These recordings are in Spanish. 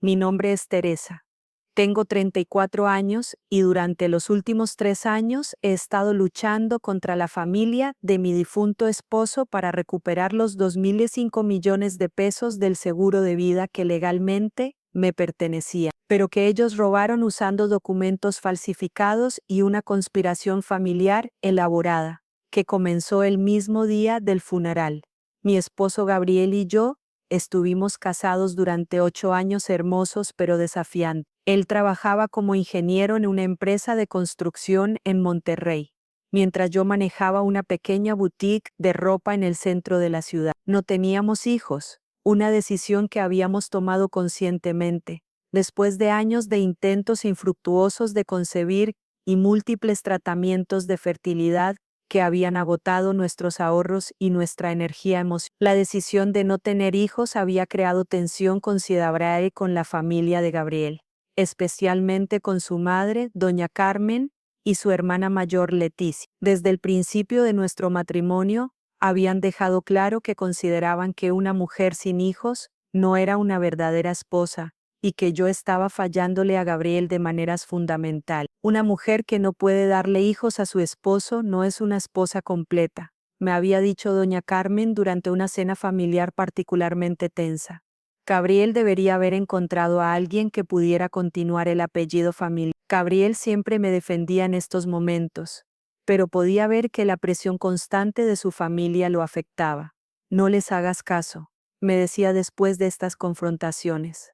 Mi nombre es Teresa. Tengo 34 años y durante los últimos 3 años he estado luchando contra la familia de mi difunto esposo para recuperar los 2.5 millones de pesos del seguro de vida que legalmente me pertenecía, pero que ellos robaron usando documentos falsificados y una conspiración familiar elaborada, que comenzó el mismo día del funeral. Mi esposo Gabriel y yo estuvimos casados durante 8 años hermosos pero desafiantes. Él trabajaba como ingeniero en una empresa de construcción en Monterrey, mientras yo manejaba una pequeña boutique de ropa en el centro de la ciudad. No teníamos hijos, una decisión que habíamos tomado conscientemente, después de años de intentos infructuosos de concebir y múltiples tratamientos de fertilidad que habían agotado nuestros ahorros y nuestra energía emocional. La decisión de no tener hijos había creado tensión considerable con la familia de Gabriel, especialmente con su madre, doña Carmen, y su hermana mayor Leticia. Desde el principio de nuestro matrimonio, habían dejado claro que consideraban que una mujer sin hijos no era una verdadera esposa, y que yo estaba fallándole a Gabriel de maneras fundamentales. Una mujer que no puede darle hijos a su esposo no es una esposa completa, me había dicho doña Carmen durante una cena familiar particularmente tensa. Gabriel debería haber encontrado a alguien que pudiera continuar el apellido familiar. Gabriel siempre me defendía en estos momentos, pero podía ver que la presión constante de su familia lo afectaba. No les hagas caso, me decía después de estas confrontaciones.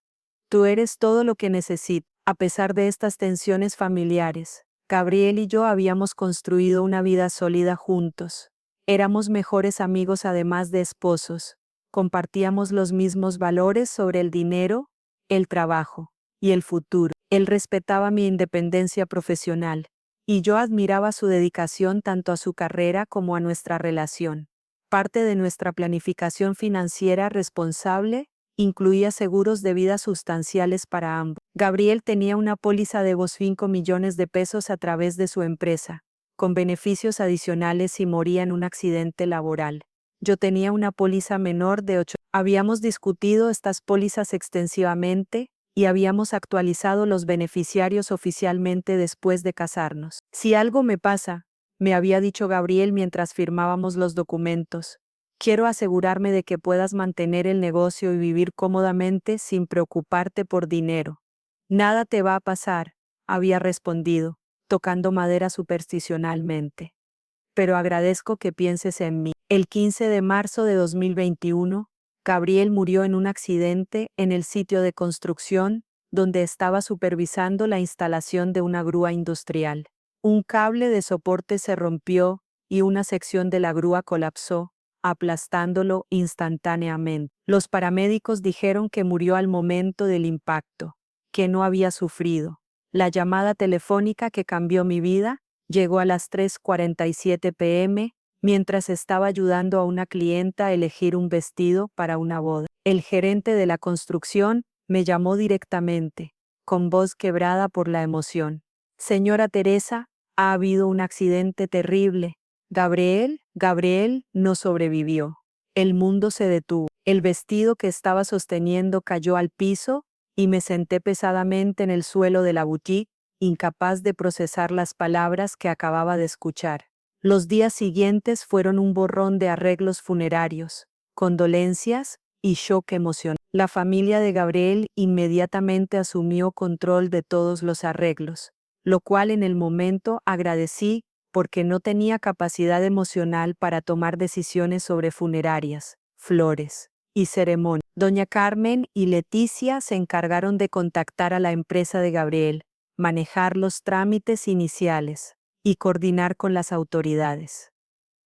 Tú eres todo lo que necesito. A pesar de estas tensiones familiares, Gabriel y yo habíamos construido una vida sólida juntos. Éramos mejores amigos además de esposos. Compartíamos los mismos valores sobre el dinero, el trabajo y el futuro. Él respetaba mi independencia profesional, y yo admiraba su dedicación tanto a su carrera como a nuestra relación. Parte de nuestra planificación financiera responsable incluía seguros de vida sustanciales para ambos. Gabriel tenía una póliza de 5 millones de pesos a través de su empresa, con beneficios adicionales si moría en un accidente laboral. Yo tenía una póliza menor de 8. Habíamos discutido estas pólizas extensivamente y habíamos actualizado los beneficiarios oficialmente después de casarnos. Si algo me pasa, me había dicho Gabriel mientras firmábamos los documentos, quiero asegurarme de que puedas mantener el negocio y vivir cómodamente sin preocuparte por dinero. Nada te va a pasar, había respondido, tocando madera supersticionalmente. Pero agradezco que pienses en mí. El 15 de marzo de 2021, Gabriel murió en un accidente en el sitio de construcción donde estaba supervisando la instalación de una grúa industrial. Un cable de soporte se rompió y una sección de la grúa colapsó, aplastándolo instantáneamente. Los paramédicos dijeron que murió al momento del impacto, que no había sufrido. La llamada telefónica que cambió mi vida llegó a las 3:47 p.m. mientras estaba ayudando a una clienta a elegir un vestido para una boda. El gerente de la construcción me llamó directamente, con voz quebrada por la emoción. Señora Teresa, ha habido un accidente terrible. Gabriel no sobrevivió. El mundo se detuvo. El vestido que estaba sosteniendo cayó al piso y me senté pesadamente en el suelo de la boutique, incapaz de procesar las palabras que acababa de escuchar. Los días siguientes fueron un borrón de arreglos funerarios, condolencias y shock emocional. La familia de Gabriel inmediatamente asumió control de todos los arreglos, lo cual en el momento agradecí porque no tenía capacidad emocional para tomar decisiones sobre funerarias, flores y ceremonia. Doña Carmen y Leticia se encargaron de contactar a la empresa de Gabriel, manejar los trámites iniciales y coordinar con las autoridades.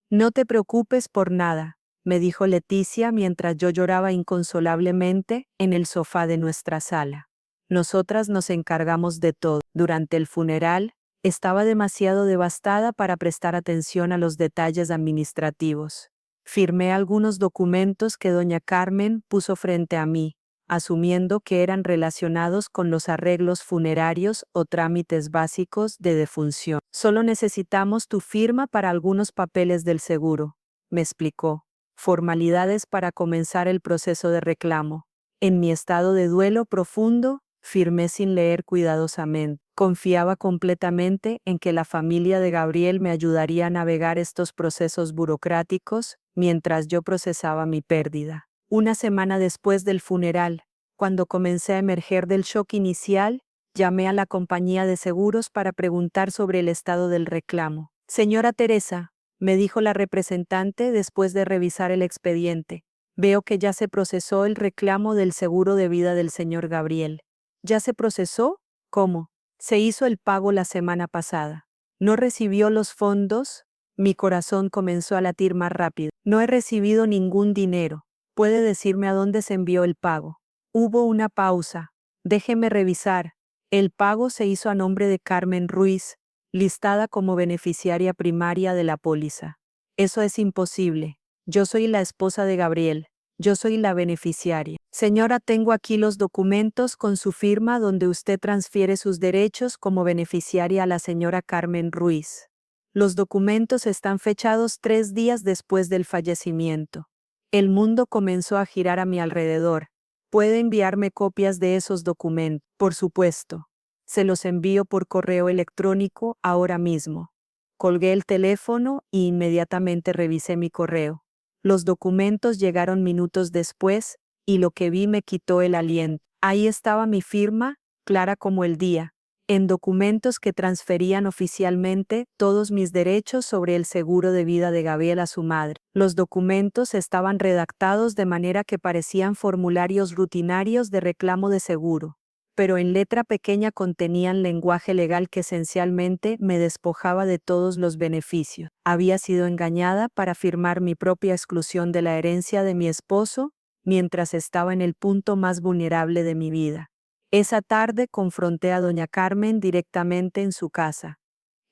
No te preocupes por nada, me dijo Leticia mientras yo lloraba inconsolablemente en el sofá de nuestra sala. Nosotras nos encargamos de todo. Durante el funeral, estaba demasiado devastada para prestar atención a los detalles administrativos. Firmé algunos documentos que doña Carmen puso frente a mí, asumiendo que eran relacionados con los arreglos funerarios o trámites básicos de defunción. Solo necesitamos tu firma para algunos papeles del seguro, me explicó. Formalidades para comenzar el proceso de reclamo. En mi estado de duelo profundo, firmé sin leer cuidadosamente. Confiaba completamente en que la familia de Gabriel me ayudaría a navegar estos procesos burocráticos mientras yo procesaba mi pérdida. Una semana después del funeral, cuando comencé a emerger del shock inicial, llamé a la compañía de seguros para preguntar sobre el estado del reclamo. Señora Teresa, me dijo la representante después de revisar el expediente, veo que ya se procesó el reclamo del seguro de vida del señor Gabriel. ¿Ya se procesó? ¿Cómo? Se hizo el pago la semana pasada. ¿No recibió los fondos? Mi corazón comenzó a latir más rápido. No he recibido ningún dinero. ¿Puede decirme a dónde se envió el pago? Hubo una pausa. Déjeme revisar. El pago se hizo a nombre de Carmen Ruiz, listada como beneficiaria primaria de la póliza. Eso es imposible. Yo soy la esposa de Gabriel. Yo soy la beneficiaria. Señora, tengo aquí los documentos con su firma donde usted transfiere sus derechos como beneficiaria a la señora Carmen Ruiz. Los documentos están fechados 3 días después del fallecimiento. El mundo comenzó a girar a mi alrededor. ¿Puede enviarme copias de esos documentos? Por supuesto. Se los envío por correo electrónico ahora mismo. Colgué el teléfono y inmediatamente revisé mi correo. Los documentos llegaron minutos después, y lo que vi me quitó el aliento. Ahí estaba mi firma, clara como el día, en documentos que transferían oficialmente todos mis derechos sobre el seguro de vida de Gabriel a su madre. Los documentos estaban redactados de manera que parecían formularios rutinarios de reclamo de seguro, pero en letra pequeña contenían lenguaje legal que esencialmente me despojaba de todos los beneficios. Había sido engañada para firmar mi propia exclusión de la herencia de mi esposo mientras estaba en el punto más vulnerable de mi vida. Esa tarde confronté a doña Carmen directamente en su casa.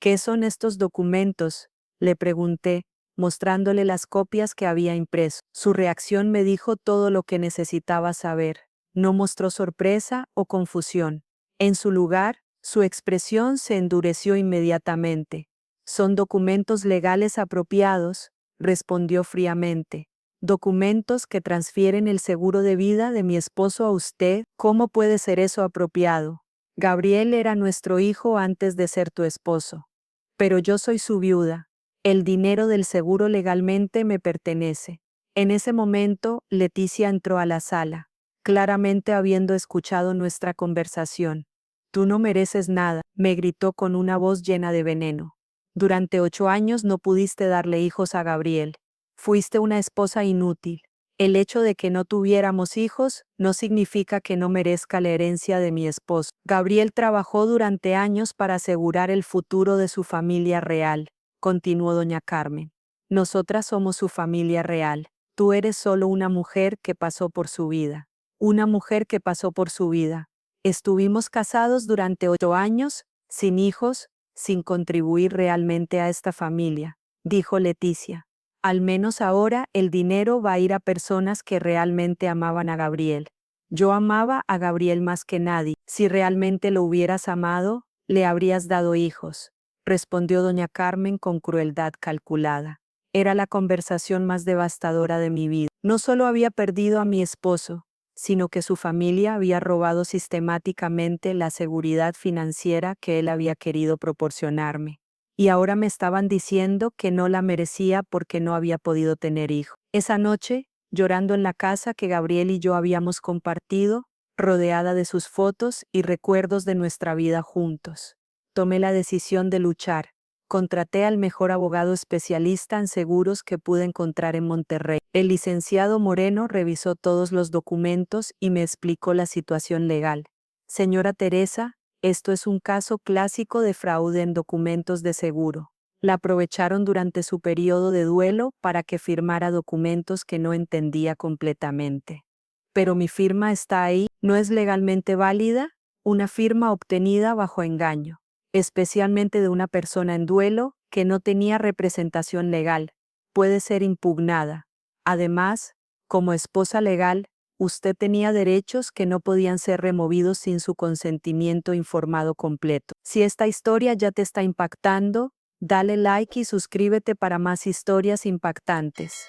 ¿Qué son estos documentos?, le pregunté, mostrándole las copias que había impreso. Su reacción me dijo todo lo que necesitaba saber. No mostró sorpresa o confusión. En su lugar, su expresión se endureció inmediatamente. Son documentos legales apropiados, respondió fríamente. Documentos que transfieren el seguro de vida de mi esposo a usted. ¿Cómo puede ser eso apropiado? Gabriel era nuestro hijo antes de ser tu esposo. Pero yo soy su viuda. El dinero del seguro legalmente me pertenece. En ese momento, Leticia entró a la sala, claramente habiendo escuchado nuestra conversación. Tú no mereces nada, me gritó con una voz llena de veneno. Durante 8 años no pudiste darle hijos a Gabriel. Fuiste una esposa inútil. El hecho de que no tuviéramos hijos no significa que no merezca la herencia de mi esposo. Gabriel trabajó durante años para asegurar el futuro de su familia real, continuó doña Carmen. Nosotras somos su familia real. Tú eres solo una mujer que pasó por su vida. Una mujer que pasó por su vida. Estuvimos casados durante 8 años, sin hijos, sin contribuir realmente a esta familia, dijo Leticia. Al menos ahora el dinero va a ir a personas que realmente amaban a Gabriel. Yo amaba a Gabriel más que nadie. Si realmente lo hubieras amado, le habrías dado hijos, respondió doña Carmen con crueldad calculada. Era la conversación más devastadora de mi vida. No solo había perdido a mi esposo, sino que su familia había robado sistemáticamente la seguridad financiera que él había querido proporcionarme. Y ahora me estaban diciendo que no la merecía porque no había podido tener hijo. Esa noche, llorando en la casa que Gabriel y yo habíamos compartido, rodeada de sus fotos y recuerdos de nuestra vida juntos, tomé la decisión de luchar. Contraté al mejor abogado especialista en seguros que pude encontrar en Monterrey. El licenciado Moreno revisó todos los documentos y me explicó la situación legal. Señora Teresa, esto es un caso clásico de fraude en documentos de seguro. La aprovecharon durante su periodo de duelo para que firmara documentos que no entendía completamente. Pero mi firma está ahí, ¿no es legalmente válida? Una firma obtenida bajo engaño, especialmente de una persona en duelo que no tenía representación legal, puede ser impugnada. Además, como esposa legal, usted tenía derechos que no podían ser removidos sin su consentimiento informado completo. Si esta historia ya te está impactando, dale like y suscríbete para más historias impactantes.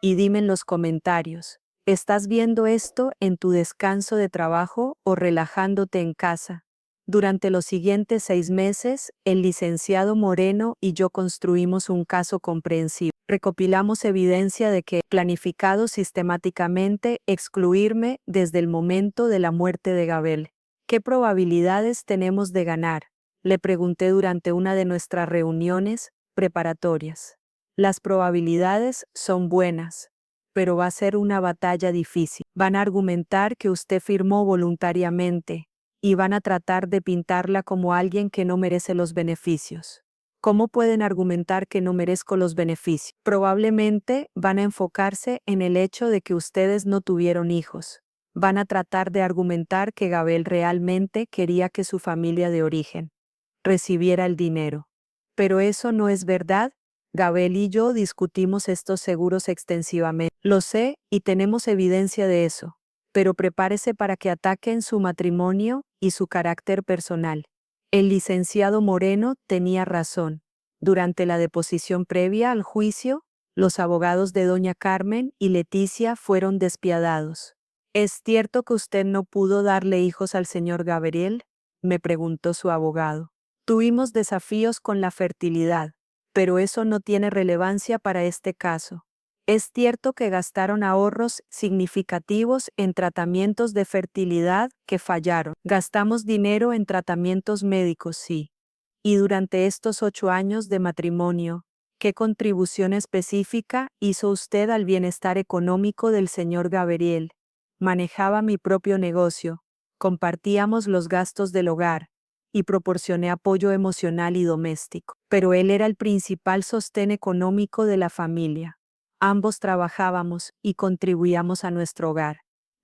Y dime en los comentarios, ¿Estás viendo esto en tu descanso de trabajo o relajándote en casa? Durante los siguientes 6 meses, el licenciado Moreno y yo construimos un caso comprensivo. Recopilamos evidencia de que, planificado sistemáticamente, excluirme desde el momento de la muerte de Gabel. ¿Qué probabilidades tenemos de ganar?, le pregunté durante una de nuestras reuniones preparatorias. Las probabilidades son buenas, pero va a ser una batalla difícil. Van a argumentar que usted firmó voluntariamente y van a tratar de pintarla como alguien que no merece los beneficios. ¿Cómo pueden argumentar que no merezco los beneficios? Probablemente van a enfocarse en el hecho de que ustedes no tuvieron hijos. Van a tratar de argumentar que Gabel realmente quería que su familia de origen recibiera el dinero. Pero eso no es verdad. Gabel y yo discutimos estos seguros extensivamente. Lo sé y tenemos evidencia de eso. Pero prepárese para que ataquen su matrimonio y su carácter personal. El licenciado Moreno tenía razón. Durante la deposición previa al juicio, los abogados de doña Carmen y Leticia fueron despiadados. ¿Es cierto que usted no pudo darle hijos al señor Gabriel?, me preguntó su abogado. Tuvimos desafíos con la fertilidad, pero eso no tiene relevancia para este caso. Es cierto que gastaron ahorros significativos en tratamientos de fertilidad que fallaron. Gastamos dinero en tratamientos médicos, sí. Y durante estos 8 años de matrimonio, ¿qué contribución específica hizo usted al bienestar económico del señor Gabriel? Manejaba mi propio negocio, compartíamos los gastos del hogar y proporcioné apoyo emocional y doméstico. Pero él era el principal sostén económico de la familia. Ambos trabajábamos y contribuíamos a nuestro hogar.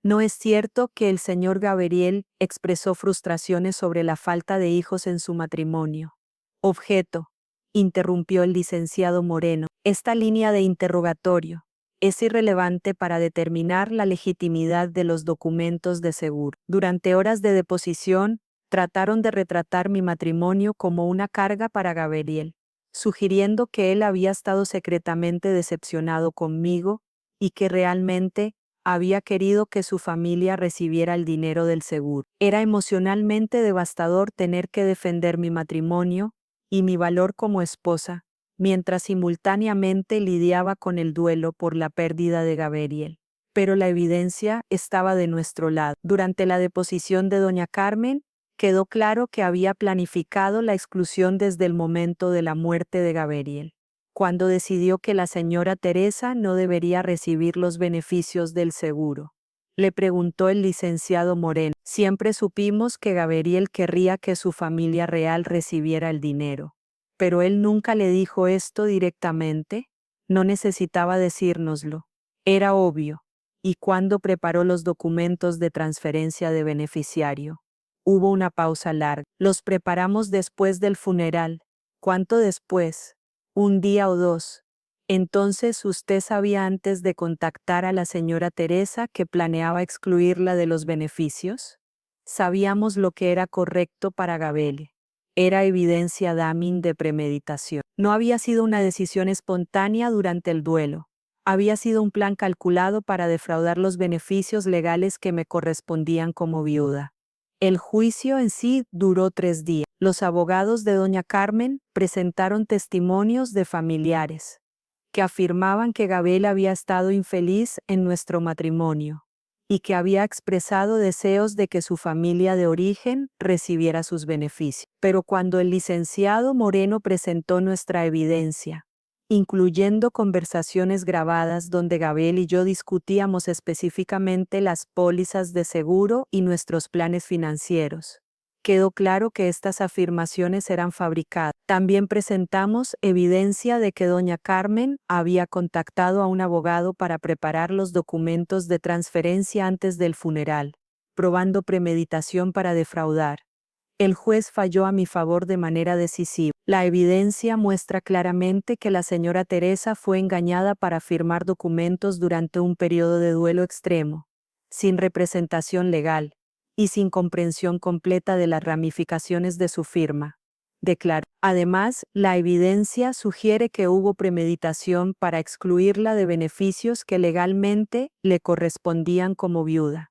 ¿No es cierto que el señor Gabriel expresó frustraciones sobre la falta de hijos en su matrimonio? Objeto, interrumpió el licenciado Moreno. Esta línea de interrogatorio es irrelevante para determinar la legitimidad de los documentos de seguro. Durante horas de deposición, trataron de retratar mi matrimonio como una carga para Gabriel, sugiriendo que él había estado secretamente decepcionado conmigo y que realmente había querido que su familia recibiera el dinero del seguro. Era emocionalmente devastador tener que defender mi matrimonio y mi valor como esposa, mientras simultáneamente lidiaba con el duelo por la pérdida de Gabriel. Pero la evidencia estaba de nuestro lado. Durante la deposición de doña Carmen, quedó claro que había planificado la exclusión desde el momento de la muerte de Gabriel, cuando decidió que la señora Teresa no debería recibir los beneficios del seguro. Le preguntó el licenciado Moreno. Siempre supimos que Gabriel querría que su familia real recibiera el dinero. Pero él nunca le dijo esto directamente. No necesitaba decírnoslo. Era obvio. ¿Y cuándo preparó los documentos de transferencia de beneficiario? Hubo una pausa larga. Los preparamos después del funeral. ¿Cuánto después? ¿Un día o 2? Entonces usted sabía antes de contactar a la señora Teresa que planeaba excluirla de los beneficios. Sabíamos lo que era correcto para Gabriel. Era evidencia dámin de premeditación. No había sido una decisión espontánea durante el duelo. Había sido un plan calculado para defraudar los beneficios legales que me correspondían como viuda. El juicio en sí duró 3 días. Los abogados de doña Carmen presentaron testimonios de familiares que afirmaban que Gabriel había estado infeliz en nuestro matrimonio y que había expresado deseos de que su familia de origen recibiera sus beneficios. Pero cuando el licenciado Moreno presentó nuestra evidencia, incluyendo conversaciones grabadas donde Gabriel y yo discutíamos específicamente las pólizas de seguro y nuestros planes financieros, quedó claro que estas afirmaciones eran fabricadas. También presentamos evidencia de que doña Carmen había contactado a un abogado para preparar los documentos de transferencia antes del funeral, probando premeditación para defraudar. El juez falló a mi favor de manera decisiva. La evidencia muestra claramente que la señora Teresa fue engañada para firmar documentos durante un periodo de duelo extremo, sin representación legal y sin comprensión completa de las ramificaciones de su firma. Declaró. Además, la evidencia sugiere que hubo premeditación para excluirla de beneficios que legalmente le correspondían como viuda.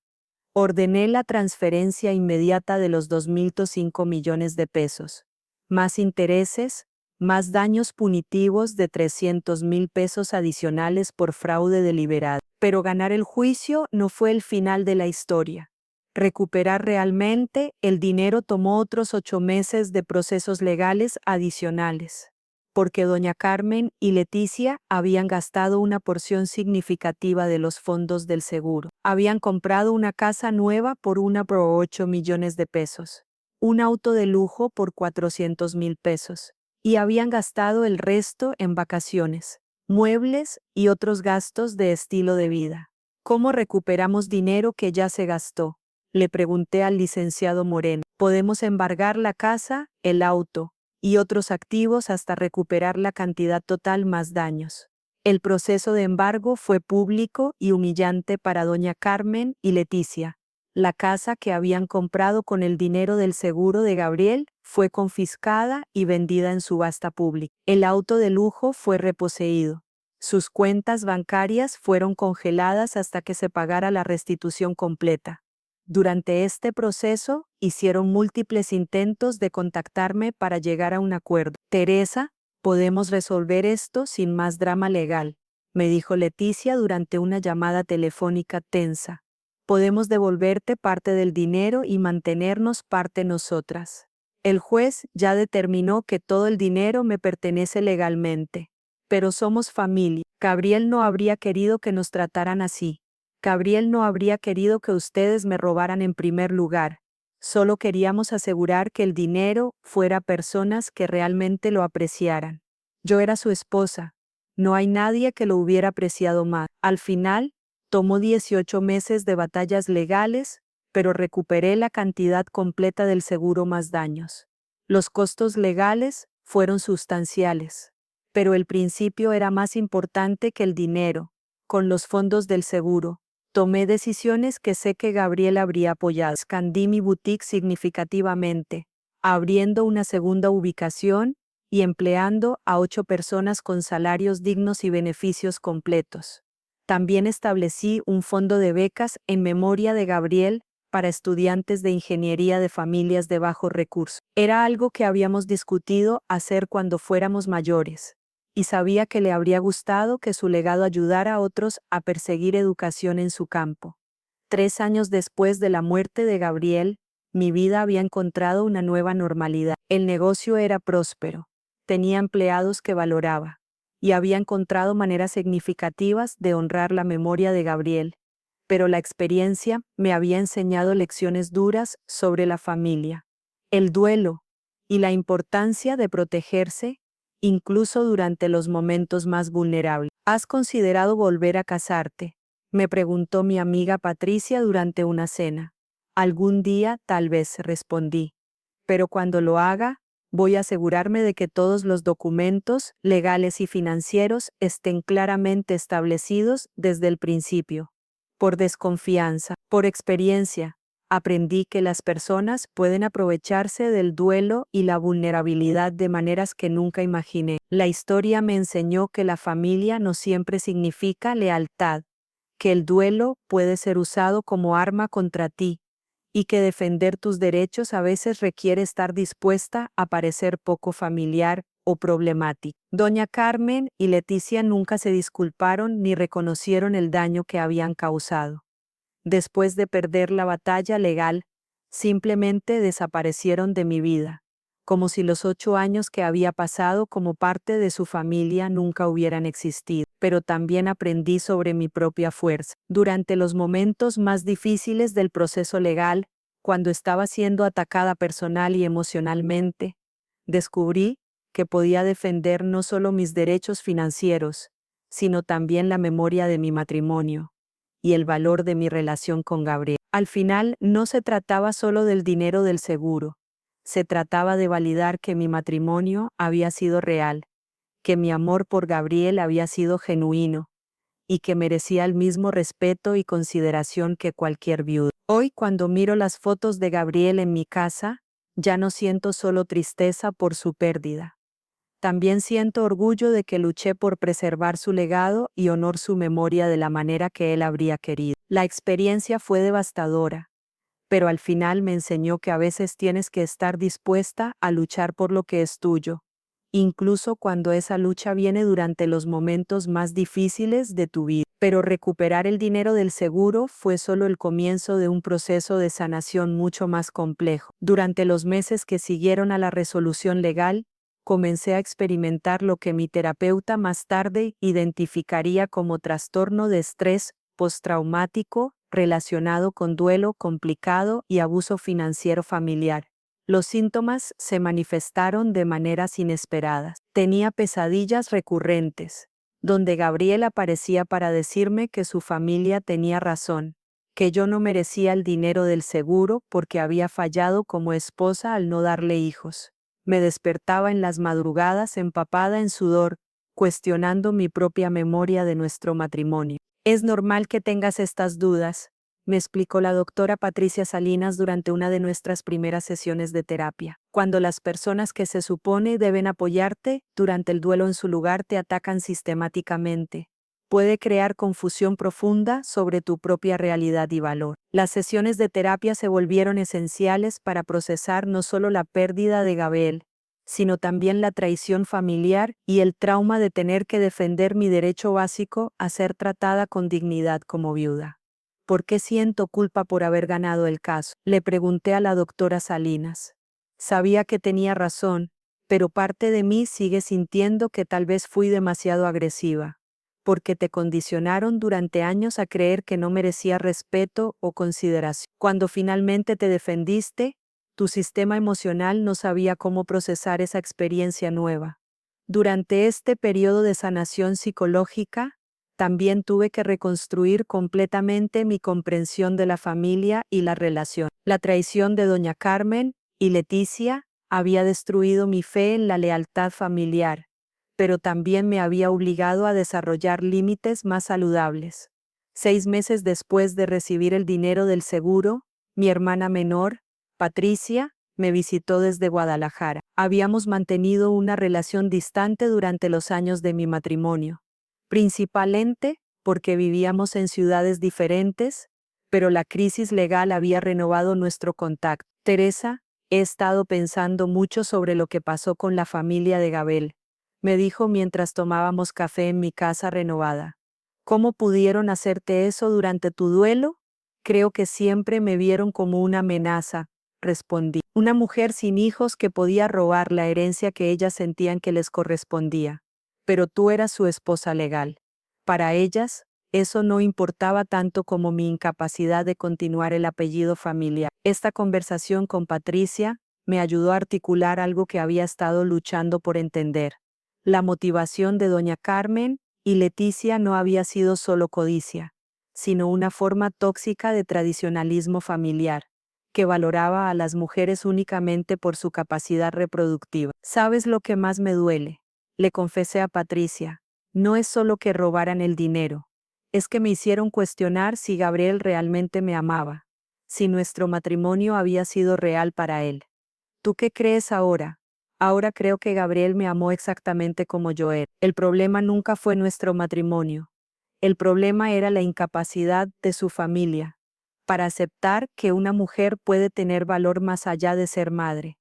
Ordené la transferencia inmediata de los 2.005 millones de pesos. Más intereses, más daños punitivos de 300.000 pesos adicionales por fraude deliberado. Pero ganar el juicio no fue el final de la historia. Recuperar realmente el dinero tomó otros 8 meses de procesos legales adicionales, porque doña Carmen y Leticia habían gastado una porción significativa de los fondos del seguro. Habían comprado una casa nueva por 8 millones de pesos, un auto de lujo por 400.000 pesos, y habían gastado el resto en vacaciones, muebles y otros gastos de estilo de vida. ¿Cómo recuperamos dinero que ya se gastó?, le pregunté al licenciado Moreno. Podemos embargar la casa, el auto y otros activos hasta recuperar la cantidad total más daños. El proceso de embargo fue público y humillante para doña Carmen y Leticia. La casa que habían comprado con el dinero del seguro de Gabriel fue confiscada y vendida en subasta pública. El auto de lujo fue reposeído. Sus cuentas bancarias fueron congeladas hasta que se pagara la restitución completa. Durante este proceso, hicieron múltiples intentos de contactarme para llegar a un acuerdo. Teresa, podemos resolver esto sin más drama legal, me dijo Leticia durante una llamada telefónica tensa. Podemos devolverte parte del dinero y mantenernos parte nosotras. El juez ya determinó que todo el dinero me pertenece legalmente. Pero somos familia. Gabriel no habría querido que nos trataran así. Gabriel no habría querido que ustedes me robaran en primer lugar. Solo queríamos asegurar que el dinero fuera a personas que realmente lo apreciaran. Yo era su esposa. No hay nadie que lo hubiera apreciado más. Al final, tomó 18 meses de batallas legales, pero recuperé la cantidad completa del seguro más daños. Los costos legales fueron sustanciales, pero el principio era más importante que el dinero. Con los fondos del seguro, tomé decisiones que sé que Gabriel habría apoyado. Expandí mi boutique significativamente, abriendo una segunda ubicación y empleando a 8 personas con salarios dignos y beneficios completos. También establecí un fondo de becas en memoria de Gabriel para estudiantes de ingeniería de familias de bajos recursos. Era algo que habíamos discutido hacer cuando fuéramos mayores, y sabía que le habría gustado que su legado ayudara a otros a perseguir educación en su campo. 3 años después de la muerte de Gabriel, mi vida había encontrado una nueva normalidad. El negocio era próspero, tenía empleados que valoraba, y había encontrado maneras significativas de honrar la memoria de Gabriel. Pero la experiencia me había enseñado lecciones duras sobre la familia, el duelo y la importancia de protegerse, incluso durante los momentos más vulnerables. ¿Has considerado volver a casarte?, me preguntó mi amiga Patricia durante una cena. Algún día, tal vez, respondí. Pero cuando lo haga, voy a asegurarme de que todos los documentos legales y financieros estén claramente establecidos desde el principio. Por desconfianza, por experiencia, aprendí que las personas pueden aprovecharse del duelo y la vulnerabilidad de maneras que nunca imaginé. La historia me enseñó que la familia no siempre significa lealtad, que el duelo puede ser usado como arma contra ti, y que defender tus derechos a veces requiere estar dispuesta a parecer poco familiar o problemática. Doña Carmen y Leticia nunca se disculparon ni reconocieron el daño que habían causado. Después de perder la batalla legal, simplemente desaparecieron de mi vida, como si los 8 años que había pasado como parte de su familia nunca hubieran existido. Pero también aprendí sobre mi propia fuerza. Durante los momentos más difíciles del proceso legal, cuando estaba siendo atacada personal y emocionalmente, descubrí que podía defender no solo mis derechos financieros, sino también la memoria de mi matrimonio y el valor de mi relación con Gabriel. Al final, no se trataba solo del dinero del seguro. Se trataba de validar que mi matrimonio había sido real, que mi amor por Gabriel había sido genuino, y que merecía el mismo respeto y consideración que cualquier viuda. Hoy, cuando miro las fotos de Gabriel en mi casa, Ya no siento solo tristeza por su pérdida. También siento orgullo de que luché por preservar su legado y honor su memoria de la manera que él habría querido. La experiencia fue devastadora, pero al final me enseñó que a veces tienes que estar dispuesta a luchar por lo que es tuyo, incluso cuando esa lucha viene durante los momentos más difíciles de tu vida. Pero recuperar el dinero del seguro fue solo el comienzo de un proceso de sanación mucho más complejo. Durante los meses que siguieron a la resolución legal, comencé a experimentar lo que mi terapeuta más tarde identificaría como trastorno de estrés postraumático relacionado con duelo complicado y abuso financiero familiar. Los síntomas se manifestaron de maneras inesperadas. Tenía pesadillas recurrentes, donde Gabriel aparecía para decirme que su familia tenía razón, que yo no merecía el dinero del seguro porque había fallado como esposa al no darle hijos. Me despertaba en las madrugadas empapada en sudor, cuestionando mi propia memoria de nuestro matrimonio. Es normal que tengas estas dudas, me explicó la doctora Patricia Salinas durante una de nuestras primeras sesiones de terapia. Cuando las personas que se supone deben apoyarte durante el duelo en su lugar te atacan sistemáticamente, puede crear confusión profunda sobre tu propia realidad y valor. Las sesiones de terapia se volvieron esenciales para procesar no solo la pérdida de Gabriel, sino también la traición familiar y el trauma de tener que defender mi derecho básico a ser tratada con dignidad como viuda. ¿Por qué siento culpa por haber ganado el caso? Le pregunté a la doctora Salinas. Sabía que tenía razón, pero parte de mí sigue sintiendo que tal vez fui demasiado agresiva, porque te condicionaron durante años a creer que no merecía respeto o consideración. Cuando finalmente te defendiste, tu sistema emocional no sabía cómo procesar esa experiencia nueva. Durante este periodo de sanación psicológica, también tuve que reconstruir completamente mi comprensión de la familia y la relación. La traición de doña Carmen y Leticia había destruido mi fe en la lealtad familiar, pero también me había obligado a desarrollar límites más saludables. 6 meses después de recibir el dinero del seguro, mi hermana menor, Patricia, me visitó desde Guadalajara. Habíamos mantenido una relación distante durante los años de mi matrimonio, principalmente porque vivíamos en ciudades diferentes, pero la crisis legal había renovado nuestro contacto. Teresa, he estado pensando mucho sobre lo que pasó con la familia de Gabel, me dijo mientras tomábamos café en mi casa renovada. ¿Cómo pudieron hacerte eso durante tu duelo? Creo que siempre me vieron como una amenaza, respondí. Una mujer sin hijos que podía robar la herencia que ellas sentían que les correspondía. Pero tú eras su esposa legal. Para ellas, eso no importaba tanto como mi incapacidad de continuar el apellido familiar. Esta conversación con Patricia me ayudó a articular algo que había estado luchando por entender. La motivación de doña Carmen y Leticia no había sido solo codicia, sino una forma tóxica de tradicionalismo familiar, que valoraba a las mujeres únicamente por su capacidad reproductiva. ¿Sabes lo que más me duele?, le confesé a Patricia. No es solo que robaran el dinero, es que me hicieron cuestionar si Gabriel realmente me amaba, si nuestro matrimonio había sido real para él. ¿Tú qué crees ahora? Ahora creo que Gabriel me amó exactamente como yo era. El problema nunca fue nuestro matrimonio. El problema era la incapacidad de su familia para aceptar que una mujer puede tener valor más allá de ser madre.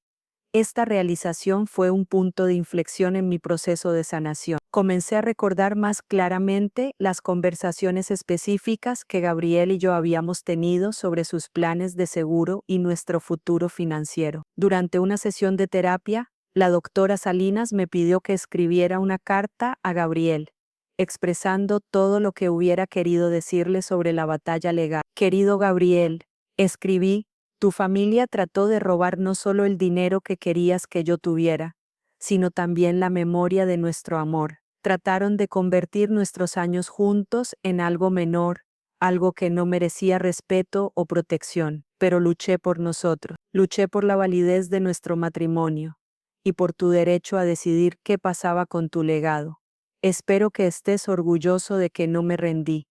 Esta realización fue un punto de inflexión en mi proceso de sanación. Comencé a recordar más claramente las conversaciones específicas que Gabriel y yo habíamos tenido sobre sus planes de seguro y nuestro futuro financiero. Durante una sesión de terapia, la doctora Salinas me pidió que escribiera una carta a Gabriel, expresando todo lo que hubiera querido decirle sobre la batalla legal. Querido Gabriel, escribí, tu familia trató de robar no solo el dinero que querías que yo tuviera, sino también la memoria de nuestro amor. Trataron de convertir nuestros años juntos en algo menor, algo que no merecía respeto o protección, pero luché por nosotros, luché por la validez de nuestro matrimonio y por tu derecho a decidir qué pasaba con tu legado. Espero que estés orgulloso de que no me rendí.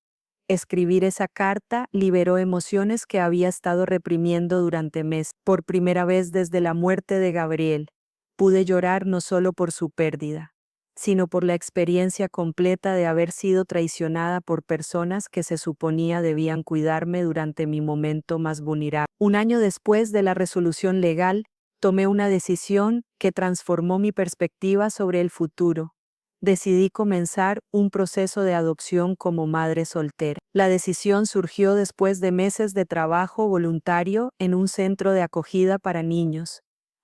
Escribir esa carta liberó emociones que había estado reprimiendo durante meses. Por primera vez desde la muerte de Gabriel, pude llorar no solo por su pérdida, sino por la experiencia completa de haber sido traicionada por personas que se suponía debían cuidarme durante mi momento más vulnerable. Un año después de la resolución legal, tomé una decisión que transformó mi perspectiva sobre el futuro. Decidí comenzar un proceso de adopción como madre soltera. La decisión surgió después de meses de trabajo voluntario en un centro de acogida para niños,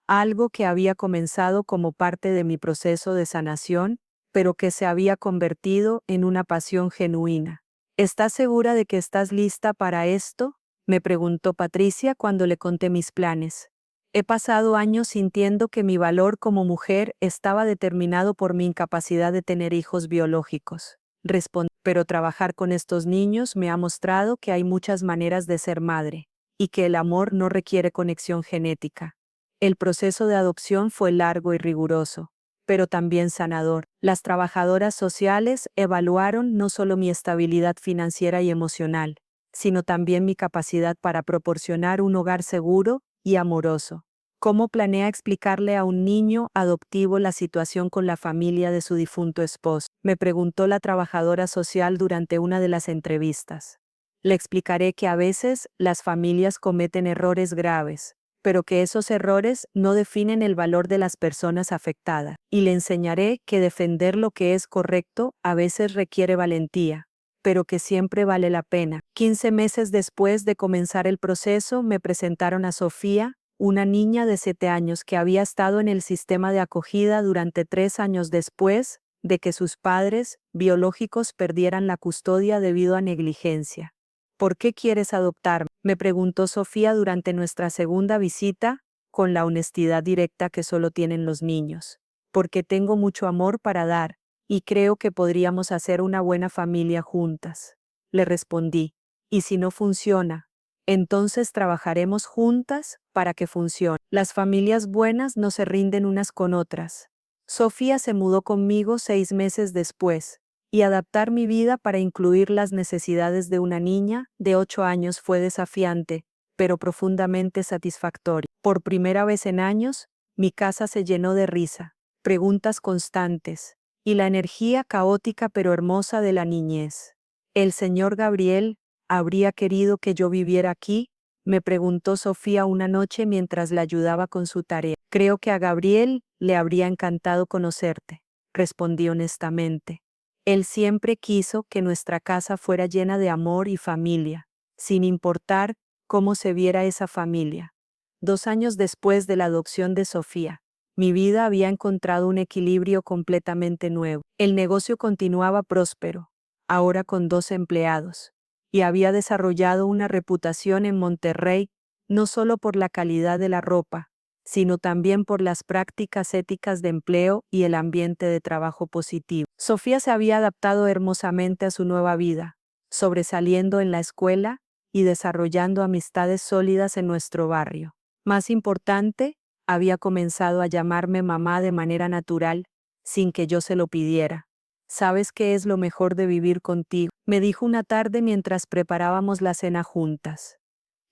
algo que había comenzado como parte de mi proceso de sanación, pero que se había convertido en una pasión genuina. ¿Estás segura de que estás lista para esto?, me preguntó Patricia cuando le conté mis planes. He pasado años sintiendo que mi valor como mujer estaba determinado por mi incapacidad de tener hijos biológicos. Respondí, pero trabajar con estos niños me ha mostrado que hay muchas maneras de ser madre, y que el amor no requiere conexión genética. El proceso de adopción fue largo y riguroso, pero también sanador. Las trabajadoras sociales evaluaron no solo mi estabilidad financiera y emocional, sino también mi capacidad para proporcionar un hogar seguro y amoroso. ¿Cómo planea explicarle a un niño adoptivo la situación con la familia de su difunto esposo?, me preguntó la trabajadora social durante una de las entrevistas. Le explicaré que a veces las familias cometen errores graves, pero que esos errores no definen el valor de las personas afectadas. Y le enseñaré que defender lo que es correcto a veces requiere valentía, pero que siempre vale la pena. 15 meses después de comenzar el proceso, me presentaron a Sofía, una niña de 7 años que había estado en el sistema de acogida durante 3 años después de que sus padres biológicos perdieran la custodia debido a negligencia. ¿Por qué quieres adoptarme?, me preguntó Sofía durante nuestra segunda visita, con la honestidad directa que solo tienen los niños. Porque tengo mucho amor para dar, y creo que podríamos hacer una buena familia juntas. Le respondí, ¿y si no funciona? Entonces trabajaremos juntas para que funcione. Las familias buenas no se rinden unas con otras. Sofía se mudó conmigo 6 meses después, y adaptar mi vida para incluir las necesidades de una niña de 8 años fue desafiante, pero profundamente satisfactorio. Por primera vez en años, mi casa se llenó de risa, preguntas constantes, y la energía caótica pero hermosa de la niñez. ¿El señor Gabriel habría querido que yo viviera aquí?, me preguntó Sofía una noche mientras la ayudaba con su tarea. Creo que a Gabriel le habría encantado conocerte, respondí honestamente. Él siempre quiso que nuestra casa fuera llena de amor y familia, sin importar cómo se viera esa familia. 2 años después de la adopción de Sofía, mi vida había encontrado un equilibrio completamente nuevo. El negocio continuaba próspero, ahora con 2 empleados, y había desarrollado una reputación en Monterrey, no solo por la calidad de la ropa, sino también por las prácticas éticas de empleo y el ambiente de trabajo positivo. Sofía se había adaptado hermosamente a su nueva vida, sobresaliendo en la escuela y desarrollando amistades sólidas en nuestro barrio. Más importante, había comenzado a llamarme mamá de manera natural, sin que yo se lo pidiera. ¿Sabes qué es lo mejor de vivir contigo?, me dijo una tarde mientras preparábamos la cena juntas.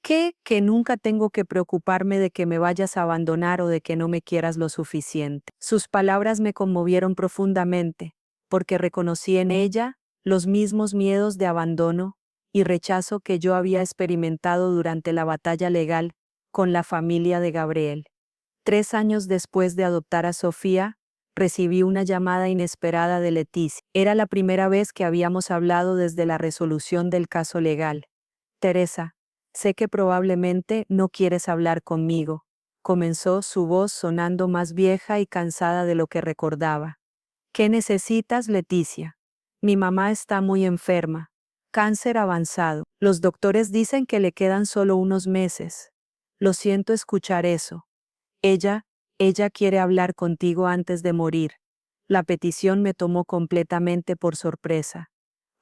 Que nunca tengo que preocuparme de que me vayas a abandonar o de que no me quieras lo suficiente. Sus palabras me conmovieron profundamente, porque reconocí en ella los mismos miedos de abandono y rechazo que yo había experimentado durante la batalla legal con la familia de Gabriel. 3 años después de adoptar a Sofía, recibí una llamada inesperada de Leticia. Era la primera vez que habíamos hablado desde la resolución del caso legal. Teresa, sé que probablemente no quieres hablar conmigo, comenzó su voz sonando más vieja y cansada de lo que recordaba. ¿Qué necesitas, Leticia? Mi mamá está muy enferma. Cáncer avanzado. Los doctores dicen que le quedan solo unos meses. Lo siento escuchar eso. Ella quiere hablar contigo antes de morir. La petición me tomó completamente por sorpresa.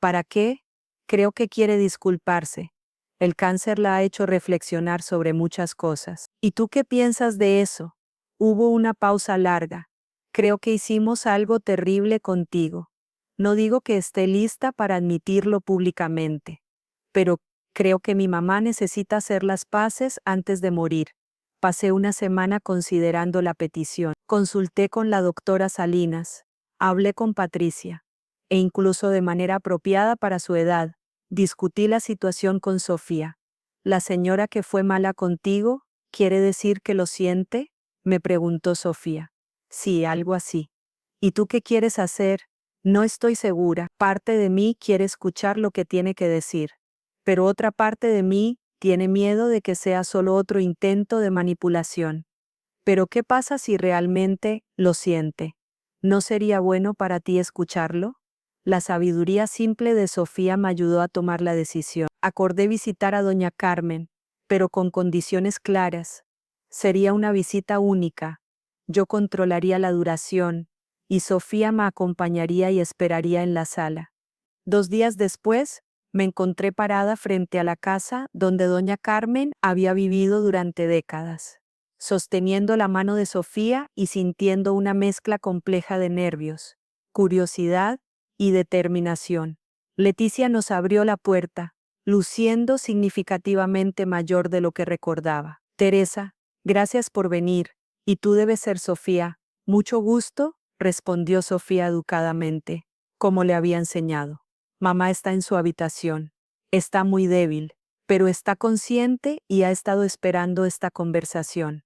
¿Para qué? Creo que quiere disculparse. El cáncer la ha hecho reflexionar sobre muchas cosas. ¿Y tú qué piensas de eso? Hubo una pausa larga. Creo que hicimos algo terrible contigo. No digo que esté lista para admitirlo públicamente, pero creo que mi mamá necesita hacer las paces antes de morir. Pasé una semana considerando la petición. Consulté con la doctora Salinas, hablé con Patricia, e incluso de manera apropiada para su edad, discutí la situación con Sofía. ¿La señora que fue mala contigo quiere decir que lo siente?, me preguntó Sofía. Sí, algo así. ¿Y tú qué quieres hacer? No estoy segura. Parte de mí quiere escuchar lo que tiene que decir, pero otra parte de mí tiene miedo de que sea solo otro intento de manipulación. Pero ¿qué pasa si realmente lo siente? ¿No sería bueno para ti escucharlo? La sabiduría simple de Sofía me ayudó a tomar la decisión. Acordé visitar a doña Carmen, pero con condiciones claras. Sería una visita única. Yo controlaría la duración, y Sofía me acompañaría y esperaría en la sala. 2 días después, me encontré parada frente a la casa donde doña Carmen había vivido durante décadas, sosteniendo la mano de Sofía y sintiendo una mezcla compleja de nervios, curiosidad y determinación. Leticia nos abrió la puerta, luciendo significativamente mayor de lo que recordaba. Teresa, gracias por venir, y tú debes ser Sofía. Mucho gusto, respondió Sofía educadamente, como le había enseñado. Mamá está en su habitación. Está muy débil, pero está consciente y ha estado esperando esta conversación.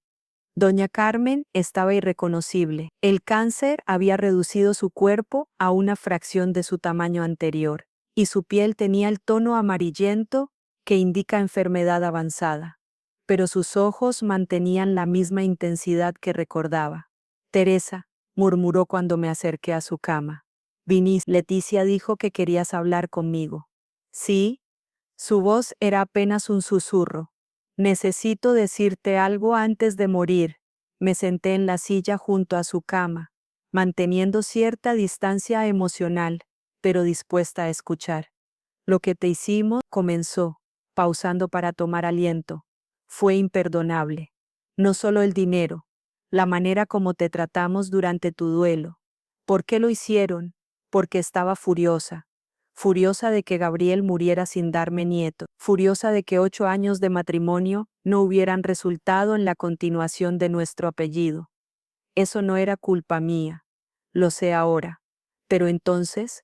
Doña Carmen estaba irreconocible. El cáncer había reducido su cuerpo a una fracción de su tamaño anterior, y su piel tenía el tono amarillento que indica enfermedad avanzada. Pero sus ojos mantenían la misma intensidad que recordaba. Teresa, murmuró cuando me acerqué a su cama. Viniste. Leticia dijo que querías hablar conmigo. Sí. Su voz era apenas un susurro. Necesito decirte algo antes de morir. Me senté en la silla junto a su cama, manteniendo cierta distancia emocional, pero dispuesta a escuchar. Lo que te hicimos, comenzó, pausando para tomar aliento, fue imperdonable. No solo el dinero, la manera como te tratamos durante tu duelo. ¿Por qué lo hicieron? Porque estaba furiosa. Furiosa de que Gabriel muriera sin darme nieto. Furiosa de que 8 años de matrimonio no hubieran resultado en la continuación de nuestro apellido. Eso no era culpa mía. Lo sé ahora. Pero entonces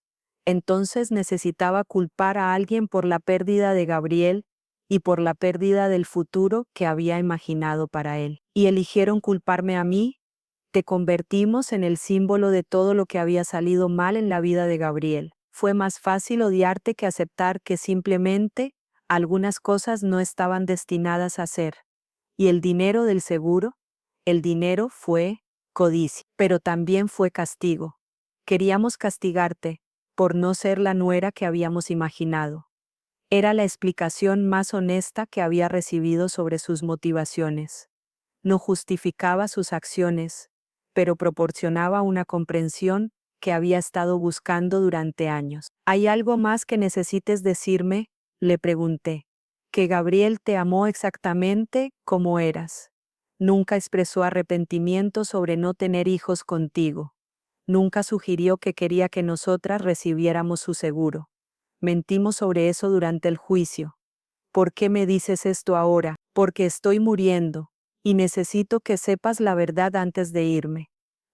necesitaba culpar a alguien por la pérdida de Gabriel y por la pérdida del futuro que había imaginado para él. Y eligieron culparme a mí. Te convertimos en el símbolo de todo lo que había salido mal en la vida de Gabriel. Fue más fácil odiarte que aceptar que simplemente algunas cosas no estaban destinadas a ser. Y el dinero del seguro, el dinero fue codicia, pero también fue castigo. Queríamos castigarte por no ser la nuera que habíamos imaginado. Era la explicación más honesta que había recibido sobre sus motivaciones. No justificaba sus acciones, pero proporcionaba una comprensión que había estado buscando durante años. ¿Hay algo más que necesites decirme?, le pregunté. Que Gabriel te amó exactamente como eras. Nunca expresó arrepentimiento sobre no tener hijos contigo. Nunca sugirió que quería que nosotras recibiéramos su seguro. Mentimos sobre eso durante el juicio. ¿Por qué me dices esto ahora? Porque estoy muriendo, y necesito que sepas la verdad antes de irme.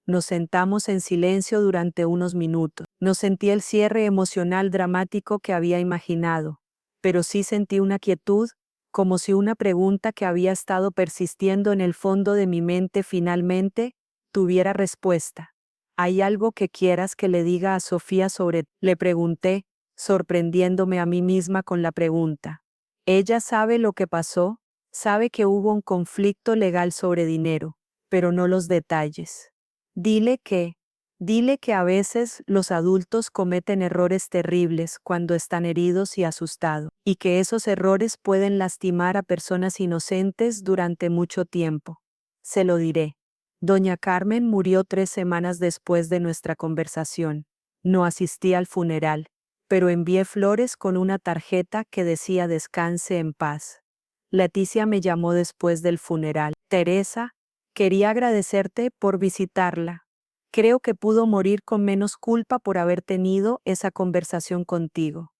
Nos sentamos en silencio durante unos minutos. No sentí el cierre emocional dramático que había imaginado, pero sí sentí una quietud, como si una pregunta que había estado persistiendo en el fondo de mi mente finalmente tuviera respuesta. ¿Hay algo que quieras que le diga a Sofía sobre? Le pregunté, sorprendiéndome a mí misma con la pregunta. Ella sabe lo que pasó, sabe que hubo un conflicto legal sobre dinero, pero no los detalles. Dile que a veces los adultos cometen errores terribles cuando están heridos y asustados, y que esos errores pueden lastimar a personas inocentes durante mucho tiempo. Se lo diré. Doña Carmen murió 3 semanas después de nuestra conversación. No asistí al funeral, pero envié flores con una tarjeta que decía descanse en paz. Leticia me llamó después del funeral. Teresa, quería agradecerte por visitarla. Creo que pudo morir con menos culpa por haber tenido esa conversación contigo.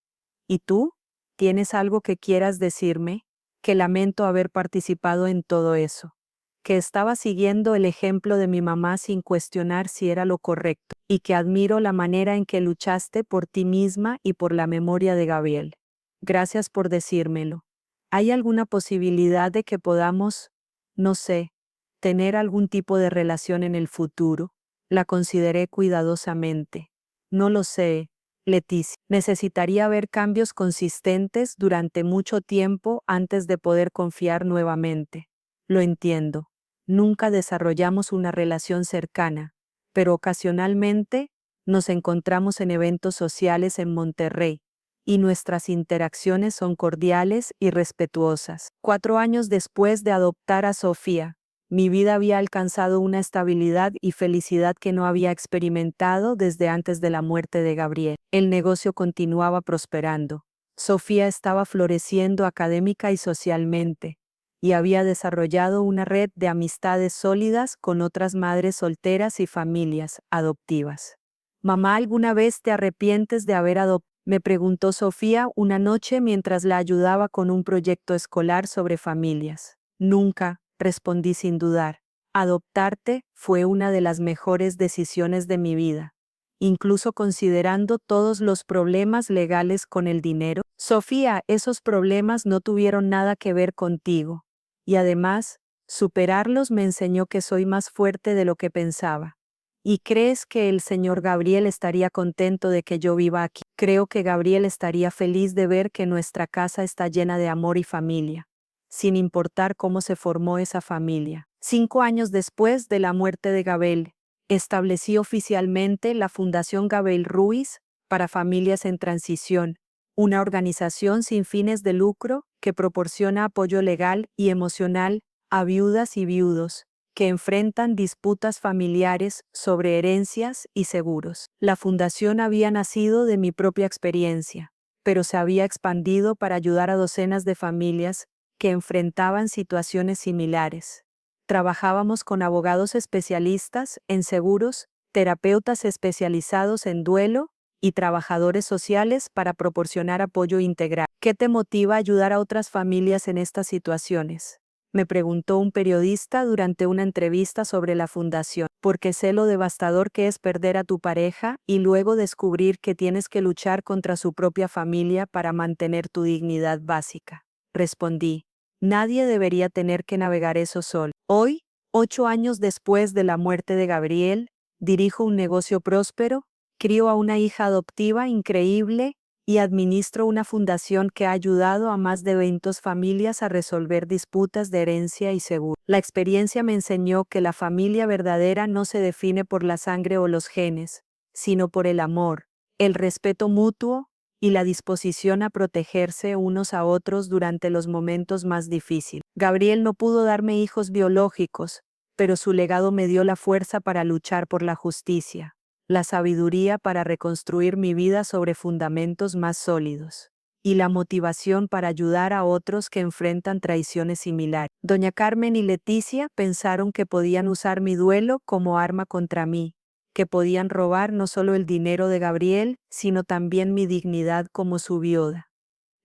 ¿Y tú? ¿Tienes algo que quieras decirme? Que lamento haber participado en todo eso. Que estaba siguiendo el ejemplo de mi mamá sin cuestionar si era lo correcto, y que admiro la manera en que luchaste por ti misma y por la memoria de Gabriel. Gracias por decírmelo. ¿Hay alguna posibilidad de que podamos, no sé, tener algún tipo de relación en el futuro? La consideré cuidadosamente. No lo sé, Leticia. Necesitaría ver cambios consistentes durante mucho tiempo antes de poder confiar nuevamente. Lo entiendo. Nunca desarrollamos una relación cercana, pero ocasionalmente nos encontramos en eventos sociales en Monterrey, y nuestras interacciones son cordiales y respetuosas. 4 años después de adoptar a Sofía, mi vida había alcanzado una estabilidad y felicidad que no había experimentado desde antes de la muerte de Gabriel. El negocio continuaba prosperando. Sofía estaba floreciendo académica y socialmente, y había desarrollado una red de amistades sólidas con otras madres solteras y familias adoptivas. «Mamá, ¿alguna vez te arrepientes de haber adoptado?», me preguntó Sofía una noche mientras la ayudaba con un proyecto escolar sobre familias. «Nunca», respondí sin dudar. «Adoptarte fue una de las mejores decisiones de mi vida, incluso considerando todos los problemas legales con el dinero». «Sofía, esos problemas no tuvieron nada que ver contigo. Y además, superarlos me enseñó que soy más fuerte de lo que pensaba. ¿Y crees que el señor Gabriel estaría contento de que yo viva aquí?». «Creo que Gabriel estaría feliz de ver que nuestra casa está llena de amor y familia, sin importar cómo se formó esa familia». 5 años después de la muerte de Gabriel, establecí oficialmente la Fundación Gabriel Ruiz para Familias en Transición, una organización sin fines de lucro que proporciona apoyo legal y emocional a viudas y viudos que enfrentan disputas familiares sobre herencias y seguros. La fundación había nacido de mi propia experiencia, pero se había expandido para ayudar a docenas de familias que enfrentaban situaciones similares. Trabajábamos con abogados especialistas en seguros, terapeutas especializados en duelo y trabajadores sociales para proporcionar apoyo integral. «¿Qué te motiva a ayudar a otras familias en estas situaciones?», me preguntó un periodista durante una entrevista sobre la fundación. «Porque sé lo devastador que es perder a tu pareja y luego descubrir que tienes que luchar contra su propia familia para mantener tu dignidad básica», respondí. «Nadie debería tener que navegar eso solo». Hoy, 8 años después de la muerte de Gabriel, dirijo un negocio próspero, crío a una hija adoptiva increíble y administro una fundación que ha ayudado a más de 20 familias a resolver disputas de herencia y seguro. La experiencia me enseñó que la familia verdadera no se define por la sangre o los genes, sino por el amor, el respeto mutuo y la disposición a protegerse unos a otros durante los momentos más difíciles. Gabriel no pudo darme hijos biológicos, pero su legado me dio la fuerza para luchar por la justicia, la sabiduría para reconstruir mi vida sobre fundamentos más sólidos, y la motivación para ayudar a otros que enfrentan traiciones similares. Doña Carmen y Leticia pensaron que podían usar mi duelo como arma contra mí, que podían robar no solo el dinero de Gabriel, sino también mi dignidad como su viuda.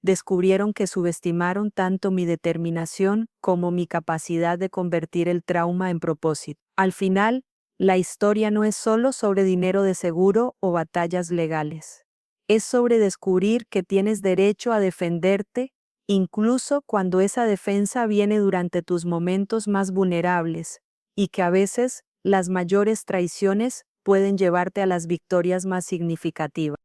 Descubrieron que subestimaron tanto mi determinación como mi capacidad de convertir el trauma en propósito. Al final, la historia no es solo sobre dinero de seguro o batallas legales. Es sobre descubrir que tienes derecho a defenderte, incluso cuando esa defensa viene durante tus momentos más vulnerables, y que a veces las mayores traiciones pueden llevarte a las victorias más significativas.